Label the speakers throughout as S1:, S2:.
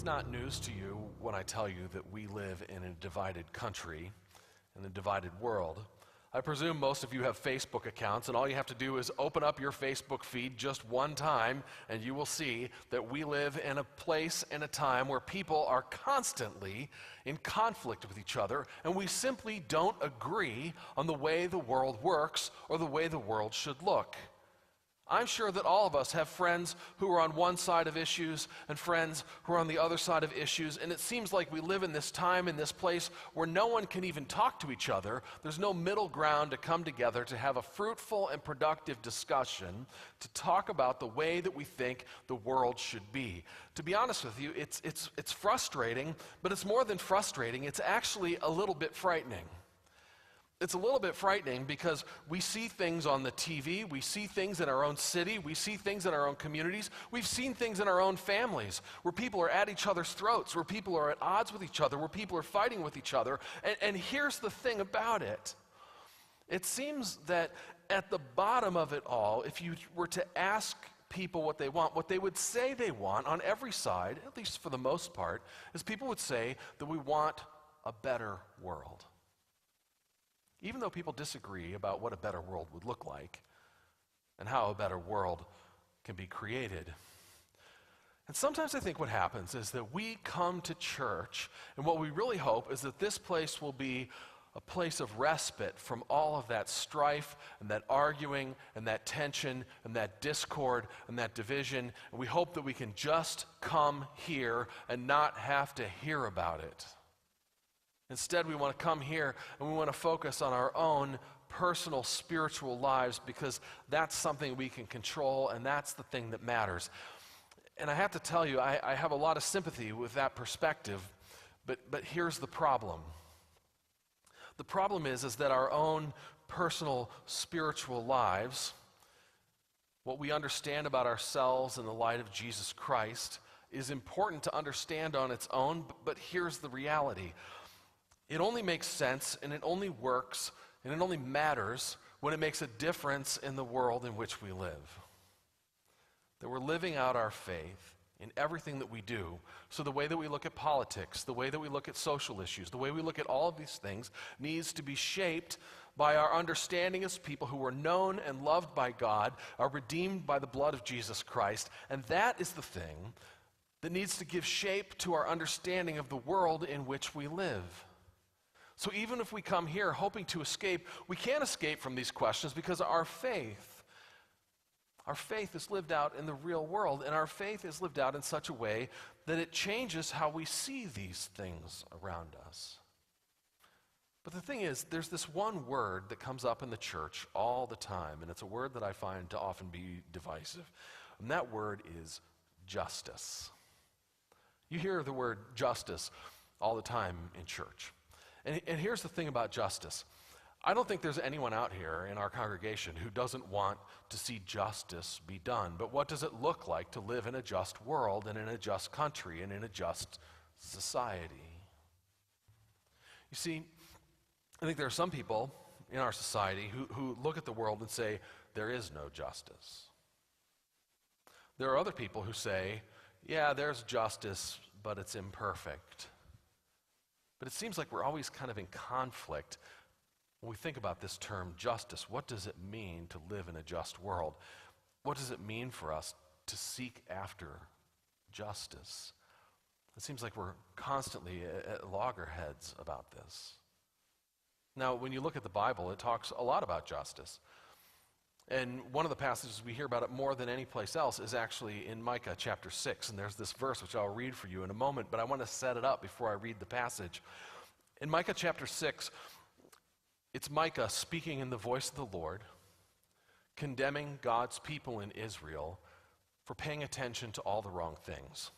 S1: not news to you when I tell you that we live in a divided country, in a divided world. I presume most of you have Facebook accounts, and all you have to do is open up your Facebook feed just one time, and you will see that we live in a place and a time where people are constantly in conflict with each other, and we simply don't agree on the way the world works or the way the world should look. I'm sure that all of us have friends who are on one side of issues and friends who are on the other side of issues, and it seems like we live in this time, in this place, where no one can even talk to each other. There's no middle ground to come together to have a fruitful and productive discussion to talk about the way that we think the world should be. To be honest with you, it's frustrating, but it's more than frustrating. It's actually a little bit frightening. It's a little bit frightening because we see things on the TV, we see things in our own city, we see things in our own communities, we've seen things in our own families where people are at each other's throats, where people are at odds with each other, where people are fighting with each other. And here's the thing about it. It seems that at the bottom of it all, if you were to ask people what they would say they want on every side, at least for the most part, is people would say that we want a better world. Even though people disagree about what a better world would look like and how a better world can be created. And sometimes I think what happens is that we come to church, and what we really hope is that this place will be a place of respite from all of that strife and that arguing and that tension and that discord and that division. And we hope that we can just come here and not have to hear about it. Instead, we want to come here and we want to focus on our own personal spiritual lives because that's something we can control and that's the thing that matters. And I have to tell you, I have a lot of sympathy with that perspective, but here's the problem. The problem is that our own personal spiritual lives, what we understand about ourselves in the light of Jesus Christ, is important to understand on its own, but here's the reality. It only makes sense and it only works and it only matters when it makes a difference in the world in which we live. That we're living out our faith in everything that we do. So the way that we look at politics, the way that we look at social issues, the way we look at all of these things needs to be shaped by our understanding as people who are known and loved by God, are redeemed by the blood of Jesus Christ, and that is the thing that needs to give shape to our understanding of the world in which we live. So even if we come here hoping to escape, we can't escape from these questions because our faith is lived out in the real world, and our faith is lived out in such a way that it changes how we see these things around us. But the thing is, there's this one word that comes up in the church all the time, and it's a word that I find to often be divisive, and that word is justice. You hear the word justice all the time in church. And here's the thing about justice. I don't think there's anyone out here in our congregation who doesn't want to see justice be done. But what does it look like to live in a just world and in a just country and in a just society? You see, I think there are some people in our society who look at the world and say, there is no justice. There are other people who say, yeah, there's justice, but it's imperfect. But it seems like we're always kind of in conflict when we think about this term justice. What does it mean to live in a just world? What does it mean for us to seek after justice? It seems like we're constantly at loggerheads about this. Now, when you look at the Bible, it talks a lot about justice. And one of the passages we hear about it more than any place else is actually in Micah chapter 6. And there's this verse which I'll read for you in a moment, but I want to set it up before I read the passage. In Micah chapter 6, it's Micah speaking in the voice of the Lord, condemning God's people in Israel for paying attention to all the wrong things.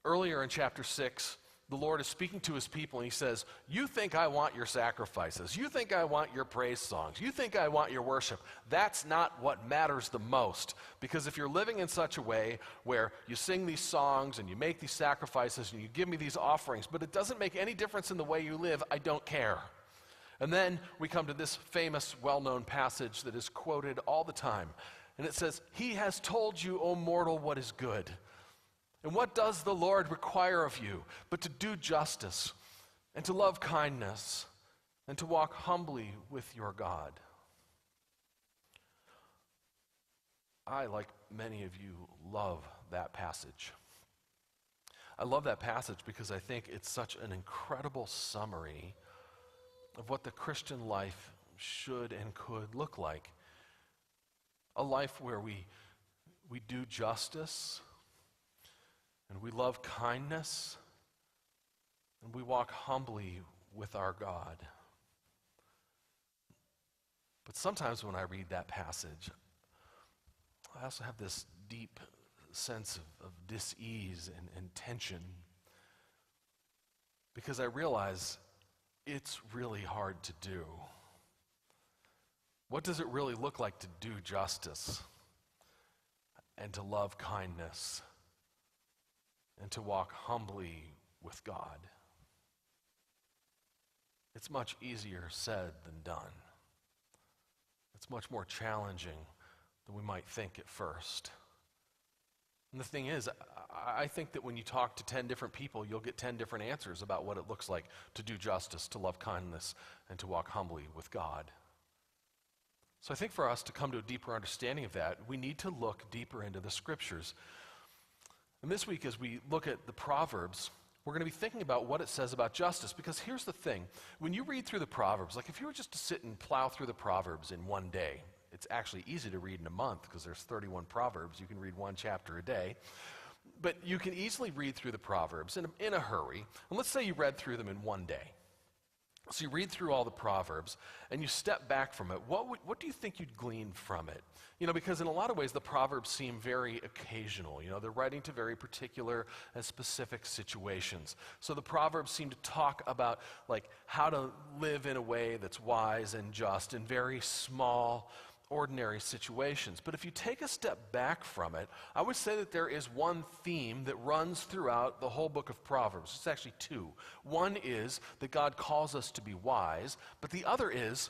S1: Earlier in chapter 6, the Lord is speaking to his people and he says, you think I want your sacrifices. You think I want your praise songs. You think I want your worship. That's not what matters the most. Because if you're living in such a way where you sing these songs and you make these sacrifices and you give me these offerings, but it doesn't make any difference in the way you live, I don't care. And then we come to this famous, well-known passage that is quoted all the time. And it says, he has told you, O mortal, what is good. And what does the Lord require of you but to do justice and to love kindness and to walk humbly with your God? I, like many of you, love that passage. I love that passage because I think it's such an incredible summary of what the Christian life should and could look like. A life where we do justice, and we love kindness, and we walk humbly with our God. But sometimes when I read that passage, I also have this deep sense of dis-ease and tension, because I realize it's really hard to do. What does it really look like to do justice and to love kindness and to walk humbly with God? It's much easier said than done. It's much more challenging than we might think at first. And the thing is, I think that when you talk to 10 different people, you'll get 10 different answers about what it looks like to do justice, to love kindness, and to walk humbly with God. So I think for us to come to a deeper understanding of that, we need to look deeper into the Scriptures. And this week, as we look at the Proverbs, we're going to be thinking about what it says about justice. Because here's the thing. When you read through the Proverbs, like if you were just to sit and plow through the Proverbs in one day, it's actually easy to read in a month because there's 31 Proverbs. You can read one chapter a day. But you can easily read through the Proverbs in a hurry. And let's say you read through them in one day. So you read through all the Proverbs and you step back from it. What do you think you'd glean from it? Because in a lot of ways the Proverbs seem very occasional. They're writing to very particular and specific situations. So the Proverbs seem to talk about like how to live in a way that's wise and just in very small, ordinary situations. But if you take a step back from it, I would say that there is one theme that runs throughout the whole book of Proverbs. It's actually two. One is that God calls us to be wise, but the other is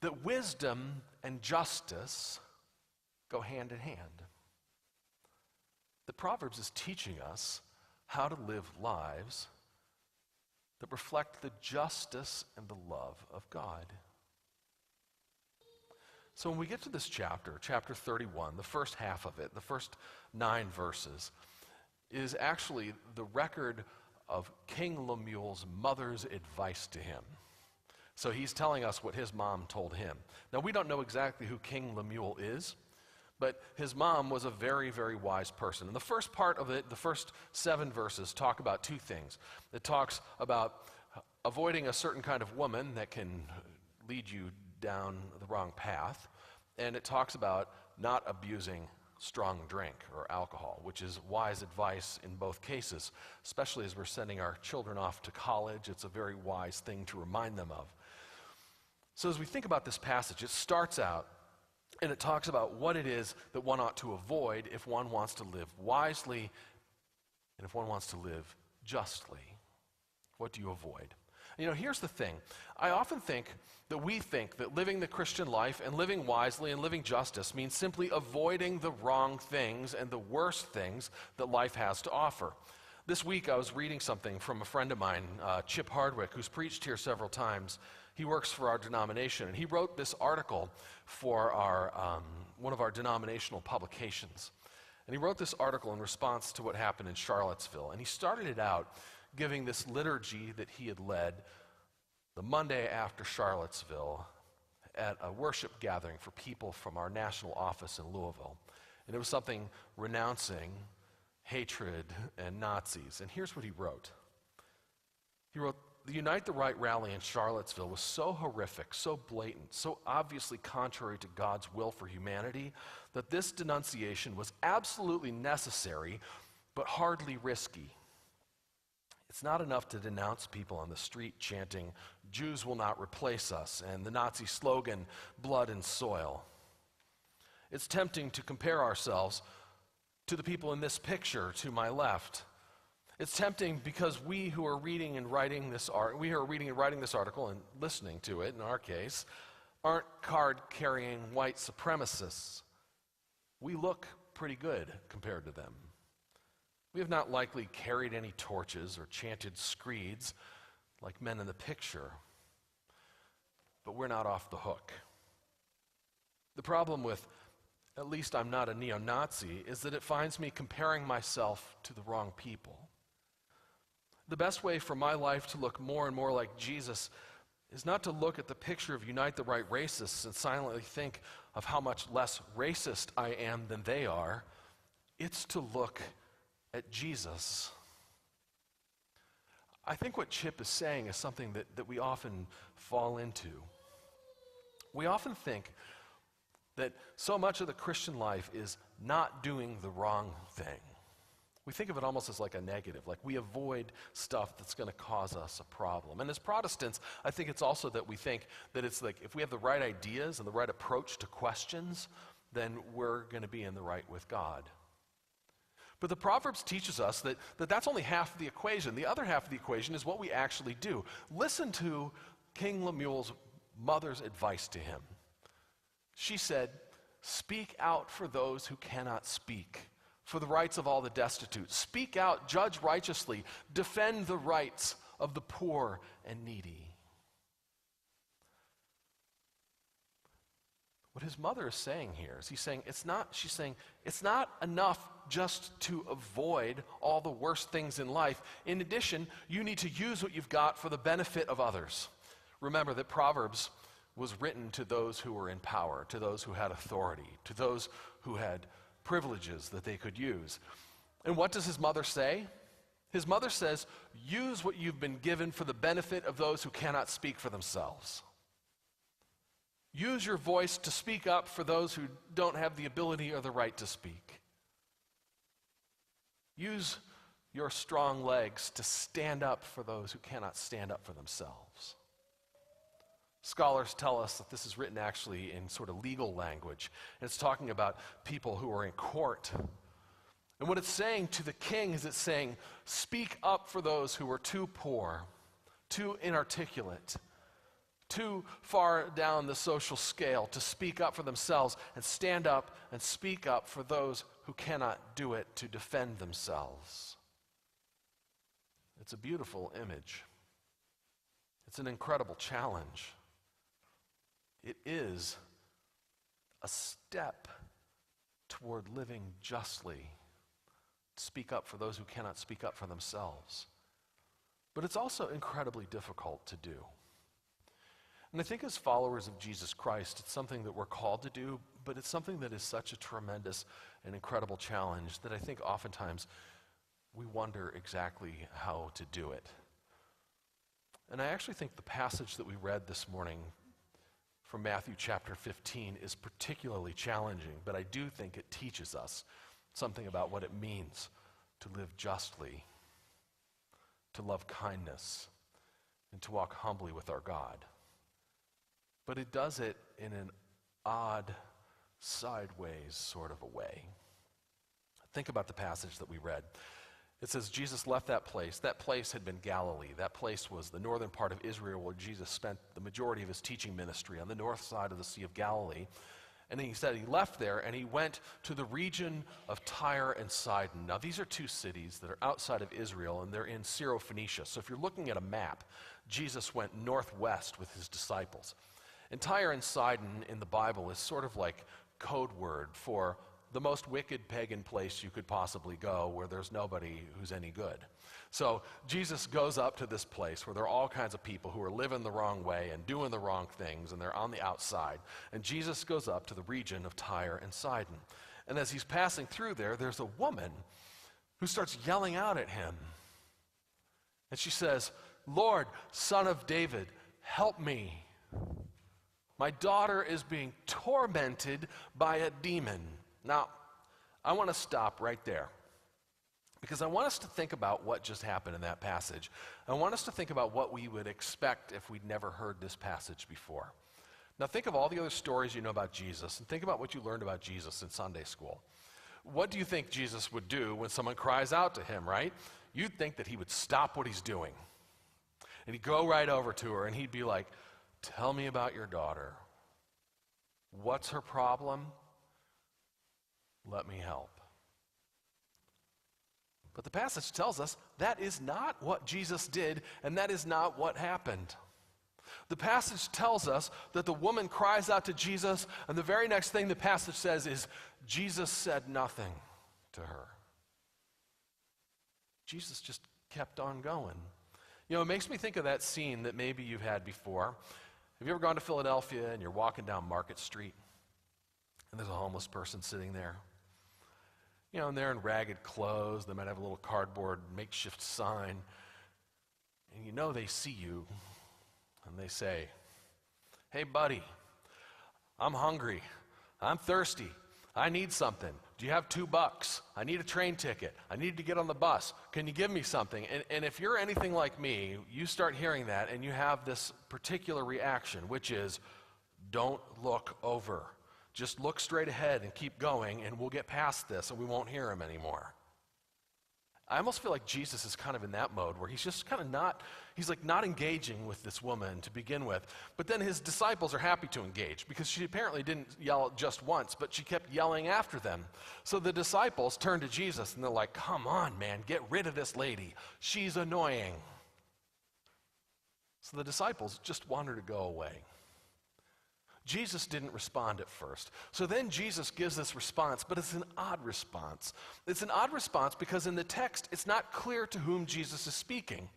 S1: that wisdom and justice go hand in hand. The Proverbs is teaching us how to live lives that reflect the justice and the love of God. So when we get to this chapter 31, the first half of it, the first 9 verses, is actually the record of King Lemuel's mother's advice to him. So he's telling us what his mom told him. Now we don't know exactly who King Lemuel is, but his mom was a very, very wise person. And the first part of it, the first 7 verses, talk about 2 things. It talks about avoiding a certain kind of woman that can lead you down the wrong path, and it talks about not abusing strong drink or alcohol, which is wise advice in both cases, especially as we're sending our children off to college. It's a very wise thing to remind them of. So as we think about this passage, it starts out and it talks about what it is that one ought to avoid if one wants to live wisely and if one wants to live justly. What do you avoid? Here's the thing. I often think that we think that living the Christian life and living wisely and living justice means simply avoiding the wrong things and the worst things that life has to offer. This week I was reading something from a friend of mine, Chip Hardwick, who's preached here several times. He works for our denomination, and he wrote this article for our one of our denominational publications. And he wrote this article in response to what happened in Charlottesville. And he started it out giving this liturgy that he had led the Monday after Charlottesville at a worship gathering for people from our national office in Louisville. And it was something renouncing hatred and Nazis. And here's what he wrote. He wrote, "The Unite the Right rally in Charlottesville was so horrific, so blatant, so obviously contrary to God's will for humanity that this denunciation was absolutely necessary, but hardly risky. It's not enough to denounce people on the street chanting, 'Jews will not replace us,' and the Nazi slogan, 'Blood and soil.' It's tempting to compare ourselves to the people in this picture to my left. It's tempting because we who are reading and writing this article and listening to it, in our case, aren't card-carrying white supremacists. We look pretty good compared to them. We have not likely carried any torches or chanted screeds like men in the picture, but we're not off the hook. The problem with "at least I'm not a neo-Nazi" is that it finds me comparing myself to the wrong people. The best way for my life to look more and more like Jesus is not to look at the picture of Unite the Right Racists and silently think of how much less racist I am than they are. It's to look at Jesus. I think what Chip is saying is something that we often fall into. We often think that so much of the Christian life is not doing the wrong thing. We think of it almost as like a negative, like we avoid stuff that's going to cause us a problem. And as Protestants, I think it's also that we think that it's like if we have the right ideas and the right approach to questions, then we're going to be in the right with God. But the Proverbs teaches us that that's only half of the equation. The other half of the equation is what we actually do. Listen to King Lemuel's mother's advice to him. She said, "Speak out for those who cannot speak, for the rights of all the destitute. Speak out, judge righteously, defend the rights of the poor and needy." What his mother is saying here is she's saying it's not enough just to avoid all the worst things in life. In addition, you need to use what you've got for the benefit of others. Remember that Proverbs was written to those who were in power, to those who had authority, to those who had privileges that they could use. And what does his mother say? His mother says, use what you've been given for the benefit of those who cannot speak for themselves. Use your voice to speak up for those who don't have the ability or the right to speak. Use your strong legs to stand up for those who cannot stand up for themselves. Scholars tell us that this is written actually in sort of legal language. And it's talking about people who are in court. And what it's saying to the king is it's saying, speak up for those who are too poor, too inarticulate, too far down the social scale to speak up for themselves, and stand up and speak up for those who cannot do it to defend themselves. It's a beautiful image. It's an incredible challenge. It is a step toward living justly, to speak up for those who cannot speak up for themselves. But it's also incredibly difficult to do. And I think as followers of Jesus Christ, it's something that we're called to do, but it's something that is such a tremendous and incredible challenge that I think oftentimes we wonder exactly how to do it. And I actually think the passage that we read this morning from Matthew chapter 15 is particularly challenging, but I do think it teaches us something about what it means to live justly, to love kindness, and to walk humbly with our God. But it does it in an odd, sideways sort of a way. Think about the passage that we read. It says Jesus left that place. That place had been Galilee. That place was the northern part of Israel where Jesus spent the majority of his teaching ministry, on the north side of the Sea of Galilee. And he said he left there and he went to the region of Tyre and Sidon. Now these are two cities that are outside of Israel and they're in Syrophoenicia. So if you're looking at a map, Jesus went northwest with his disciples. And Tyre and Sidon in the Bible is sort of like code word for the most wicked pagan place you could possibly go where there's nobody who's any good. So Jesus goes up to this place where there are all kinds of people who are living the wrong way and doing the wrong things, and they're on the outside. And Jesus goes up to the region of Tyre and Sidon. And as he's passing through there, there's a woman who starts yelling out at him. And she says, "Lord, Son of David, help me. My daughter is being tormented by a demon." Now, I want to stop right there because I want us to think about what just happened in that passage. I want us to think about what we would expect if we'd never heard this passage before. Now, think of all the other stories you know about Jesus and think about what you learned about Jesus in Sunday school. What do you think Jesus would do when someone cries out to him, right? You'd think that he would stop what he's doing. And he'd go right over to her and he'd be like, "Tell me about your daughter. What's her problem? Let me help." But the passage tells us that is not what Jesus did, and that is not what happened. The passage tells us that the woman cries out to Jesus, and the very next thing the passage says is, Jesus said nothing to her. Jesus just kept on going. You know, it makes me think of that scene that maybe you've had before. Have you ever gone to Philadelphia and you're walking down Market Street, and there's a homeless person sitting there? You know, and they're in ragged clothes. They might have a little cardboard makeshift sign. And you know they see you, and they say, hey, buddy, I'm hungry. I'm thirsty. I need something. Do you have $2? I need a train ticket. I need to get on the bus. Can you give me something? And if you're anything like me, you start hearing that, and you have this particular reaction, which is, don't look over. Just look straight ahead and keep going, and we'll get past this, and we won't hear him anymore. I almost feel like Jesus is kind of in that mode where he's just kind of not engaging with this woman to begin with. But then his disciples are happy to engage because she apparently didn't yell just once, but she kept yelling after them. So the disciples turn to Jesus, and they're like, come on, man, get rid of this lady. She's annoying. So the disciples just want her to go away. Jesus didn't respond at first. So then Jesus gives this response, but it's an odd response. It's an odd response because in the text, it's not clear to whom Jesus is speaking.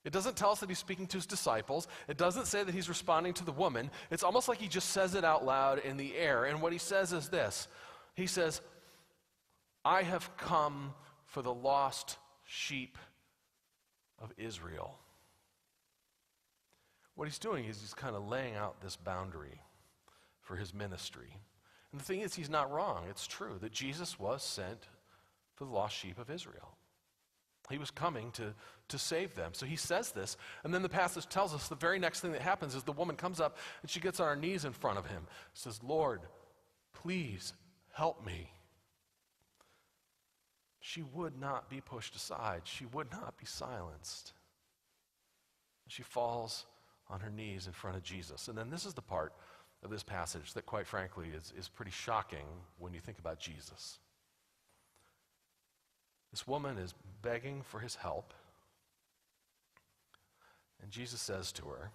S1: It doesn't tell us that he's speaking to his disciples. It doesn't say that he's responding to the woman. It's almost like he just says it out loud in the air. And what he says is this. He says, I have come for the lost sheep of Israel. What he's doing is he's kind of laying out this boundary for his ministry. And the thing is, he's not wrong. It's true that Jesus was sent for the lost sheep of Israel. He was coming to save them. So he says this, and then the passage tells us the very next thing that happens is the woman comes up and she gets on her knees in front of him. Says, Lord, please help me. She would not be pushed aside. She would not be silenced. She falls on her knees in front of Jesus. And then this is the part of this passage that, quite frankly, is pretty shocking when you think about Jesus. This woman is begging for his help, and Jesus says to her,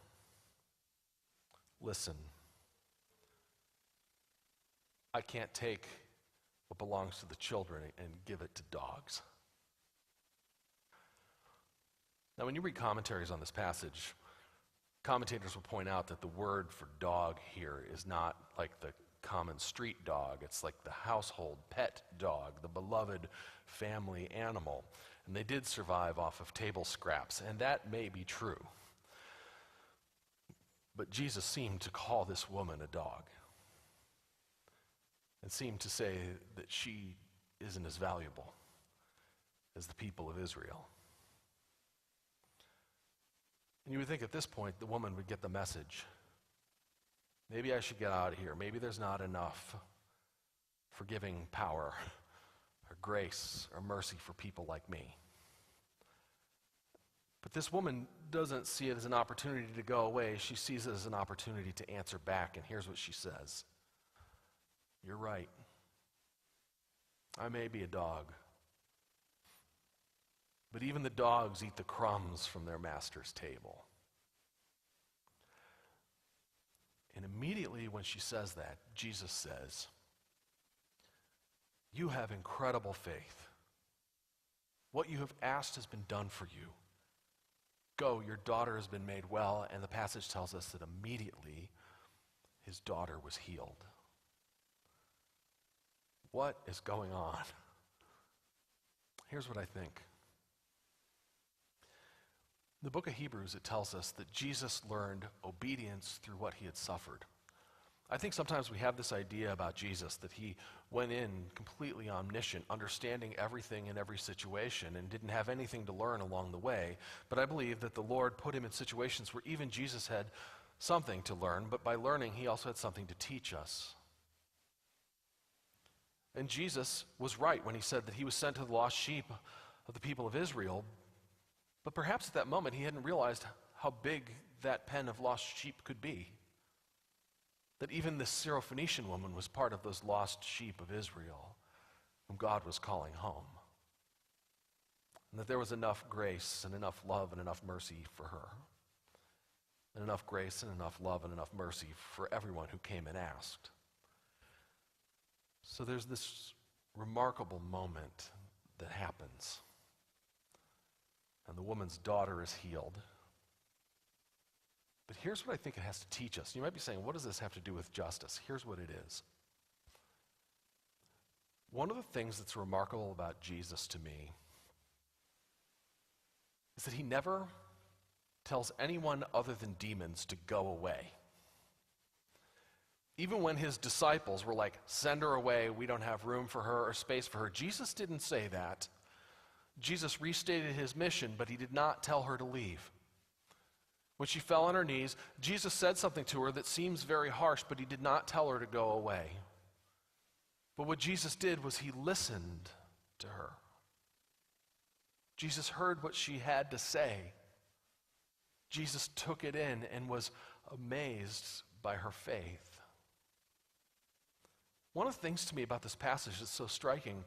S1: listen, I can't take what belongs to the children and give it to dogs. Now, when you read commentaries on this passage, commentators will point out that the word for dog here is not like the common street dog. It's like the household pet dog, the beloved family animal. And they did survive off of table scraps, and that may be true. But Jesus seemed to call this woman a dog and seemed to say that she isn't as valuable as the people of Israel. And you would think at this point the woman would get the message. Maybe I should get out of here. Maybe there's not enough forgiving power or grace or mercy for people like me. But this woman doesn't see it as an opportunity to go away. She sees it as an opportunity to answer back. And here's what she says. You're right. I may be a dog. But even the dogs eat the crumbs from their master's table. And immediately when she says that, Jesus says, you have incredible faith. What you have asked has been done for you. Go, your daughter has been made well. And the passage tells us that immediately his daughter was healed. What is going on? Here's what I think. In the book of Hebrews, it tells us that Jesus learned obedience through what he had suffered. I think sometimes we have this idea about Jesus that he went in completely omniscient, understanding everything in every situation, and didn't have anything to learn along the way. But I believe that the Lord put him in situations where even Jesus had something to learn, but by learning, he also had something to teach us. And Jesus was right when he said that he was sent to the lost sheep of the people of Israel. But perhaps at that moment he hadn't realized how big that pen of lost sheep could be. That even this Syrophoenician woman was part of those lost sheep of Israel whom God was calling home. and that there was enough grace and enough love and enough mercy for her, and enough grace and enough love and enough mercy for everyone who came and asked. So there's this remarkable moment that happens, and the woman's daughter is healed. But here's what I think it has to teach us. You might be saying, what does this have to do with justice? Here's what it is. One of the things that's remarkable about Jesus to me is that he never tells anyone other than demons to go away. Even when his disciples were like, send her away, we don't have room for her or space for her, Jesus didn't say that. Jesus restated his mission, but he did not tell her to leave. When she fell on her knees, Jesus said something to her that seems very harsh, but he did not tell her to go away. But what Jesus did was he listened to her. Jesus heard what she had to say. Jesus took it in and was amazed by her faith. One of the things to me about this passage that's so striking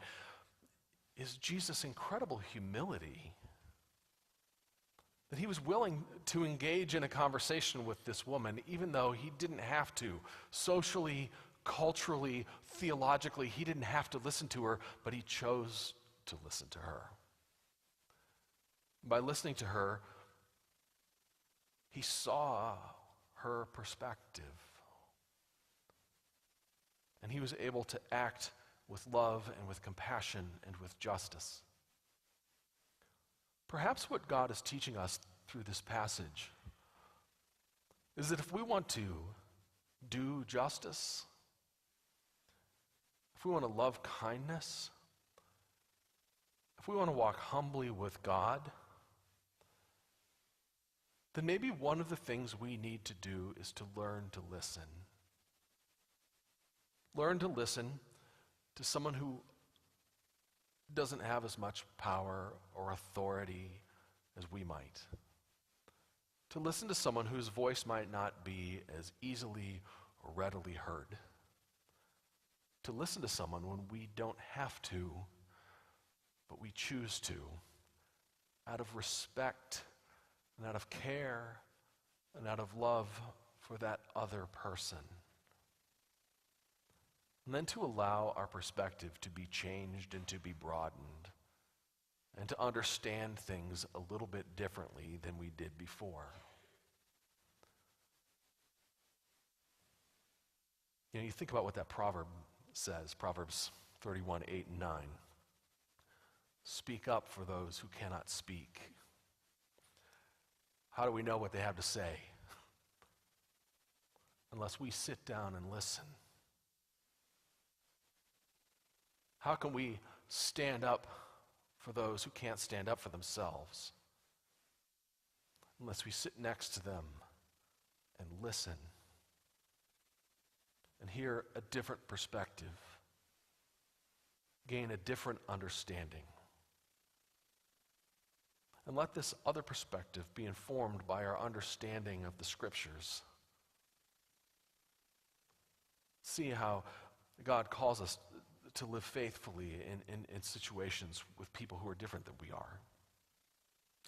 S1: is Jesus' incredible humility. That he was willing to engage in a conversation with this woman, even though he didn't have to. Socially, culturally, theologically, he didn't have to listen to her, but he chose to listen to her. By listening to her, he saw her perspective. And he was able to act with love and with compassion and with justice. Perhaps what God is teaching us through this passage is that if we want to do justice, if we want to love kindness, if we want to walk humbly with God, then maybe one of the things we need to do is to learn to listen. Learn to listen to someone who doesn't have as much power or authority as we might. To listen to someone whose voice might not be as easily or readily heard. To listen to someone when we don't have to, but we choose to, out of respect and out of care and out of love for that other person. And then to allow our perspective to be changed and to be broadened and to understand things a little bit differently than we did before. You know, you think about what that proverb says, Proverbs 31, 8 and 9. Speak up for those who cannot speak. How do we know what they have to say? Unless we sit down and listen. How can we stand up for those who can't stand up for themselves? Unless we sit next to them and listen and hear a different perspective, gain a different understanding. And let this other perspective be informed by our understanding of the Scriptures. See how God calls us to live faithfully in situations with people who are different than we are.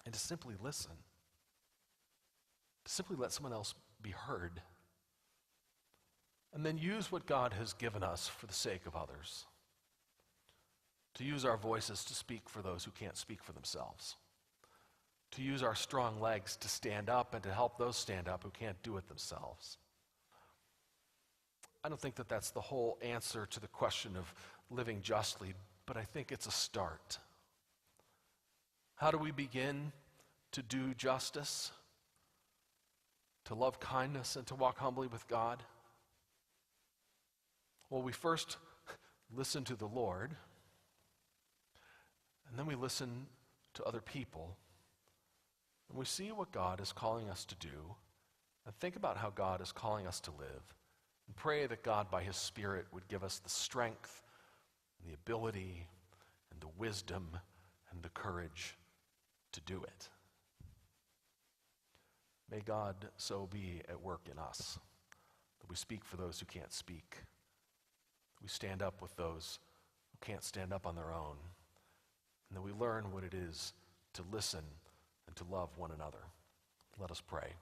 S1: And to simply listen. To simply let someone else be heard. And then use what God has given us for the sake of others. To use our voices to speak for those who can't speak for themselves. To use our strong legs to stand up and to help those stand up who can't do it themselves. I don't think that that's the whole answer to the question of living justly, but I think it's a start. How do we begin to do justice, to love kindness, and to walk humbly with God? Well, we first listen to the Lord, and then we listen to other people, and we see what God is calling us to do, and think about how God is calling us to live, and pray that God, by His Spirit, would give us the strength and the ability and the wisdom and the courage to do it. May God so be at work in us, that we speak for those who can't speak. We stand up with those who can't stand up on their own, and that we learn what it is to listen, and to love one another. Let us pray.